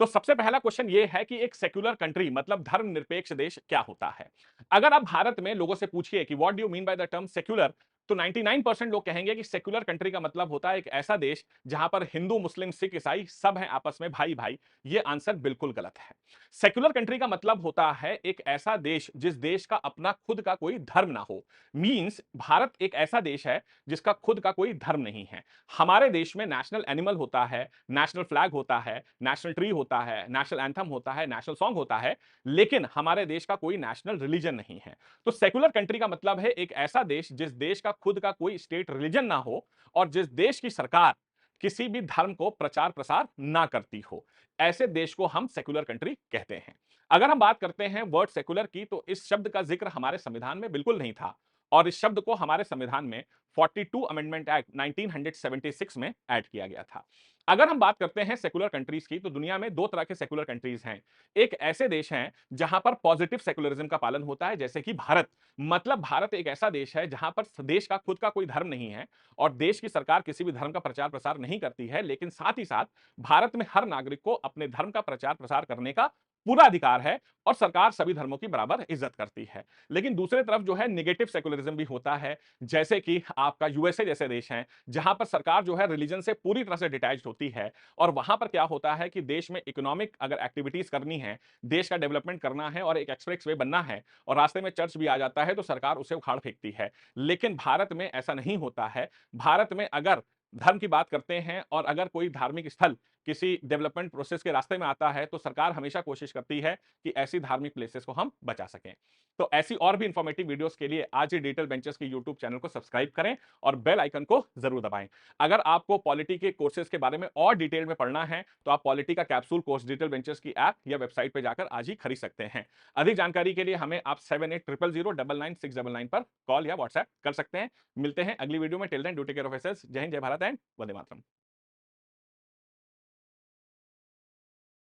तो सबसे पहला क्वेश्चन ये है कि एक सेक्युलर कंट्री मतलब धर्मनिरपेक्ष देश क्या होता है? अगर आप भारत में लोगों से पूछिए कि what do you mean by the term secular, तो 99% लोग कहेंगे कि सेक्युलर कंट्री का मतलब होता है एक ऐसा देश जहां पर हिंदू, मुस्लिम, सिख, ईसाई सब हैं आपस में भाई-भाई। ये आंसर बिल्कुल गलत है। सेक्युलर कंट्री का मतलब होता है एक ऐसा देश जिस देश का अपना खुद का कोई धर्म ना हो। मींस भारत एक ऐसा देश है जिसका खुद का कोई धर्म नहीं है। हमारे देश में नेशनल एनिमल होता है, नेशनल फ्लैग होता है, नेशनल ट्री होता है, नेशनल एंथम होता है, नेशनल सॉन्ग होता है, लेकिन हमारे देश का कोई नेशनल रिलीजन नहीं है। तो सेक्युलर कंट्री का मतलब है एक ऐसा देश जिस देश का खुद का कोई स्टेट रिलीजन ना हो और जिस देश की सरकार किसी भी धर्म को प्रचार प्रसार ना करती हो। ऐसे देश को हम सेक्युलर कंट्री कहते हैं। अगर हम बात करते हैं वर्ड सेक्युलर की, तो इस शब्द का जिक्र हमारे संविधान में बिल्कुल नहीं था और इस शब्द को हमारे संविधान में 42 अमेंडमेंट एक्ट 1976 में ऐड किया गया था। अगर हम बात करते हैं सेक्युलर कंट्रीज की, तो दुनिया में दो तरह के सेक्युलर कंट्रीज हैं। एक ऐसे देश हैं जहां पर पॉजिटिव सेक्युलरिज्म का पालन होता है, जैसे कि भारत। मतलब भारत एक ऐसा देश है जहां पर देश का खुद का कोई धर्म नहीं है और देश की सरकार किसी भी धर्म का प्रचार प्रसार नहीं करती है, लेकिन साथ ही साथ भारत में हर नागरिक को अपने धर्म का प्रचार प्रसार करने का पूरा अधिकार है और सरकार सभी धर्मों की बराबर इज्जत करती है। लेकिन दूसरी तरफ जो है नेगेटिव सेक्युलरिज्म भी होता है, जैसे कि आपका यूएसए जैसे देश हैं, जहां पर सरकार जो है रिलीजन से पूरी तरह से डिटैच्ड होती है और वहां पर क्या होता है कि देश में इकोनॉमिक अगर एक्टिविटीज करनी है, देश का डेवलपमेंट करना है और एक एक्सप्रेस वे बनना है और रास्ते में चर्च भी आ जाता है, तो सरकार उसे उखाड़ फेंकती है। लेकिन भारत में ऐसा नहीं होता है। भारत में अगर धर्म की बात करते हैं और अगर कोई धार्मिक स्थल किसी डेवलपमेंट प्रोसेस के रास्ते में आता है, तो सरकार हमेशा कोशिश करती है कि ऐसी धार्मिक प्लेसेस को हम बचा सकें। तो ऐसी और भी इंफॉर्मेटिव वीडियोस के लिए आज ही डिजिटल बेंचेस के यूट्यूब चैनल को सब्सक्राइब करें और बेल आइकन को जरूर दबाएं। अगर आपको पॉलिटी के कोर्सेज के बारे में और डिटेल में पढ़ना है, तो आप पॉलिटी का कैप्सूल कोर्स डिजिटल बेंचेस की ऐप या वेबसाइट पर जाकर आज ही खरीद सकते हैं। अधिक जानकारी के लिए हमें आप 7800099699 पर कॉल या व्हाट्सएप कर सकते हैं। मिलते हैं अगली वीडियो में। Till then do take care of yourselves. जय हिंद, जय भारत एंड वंदे मातरम।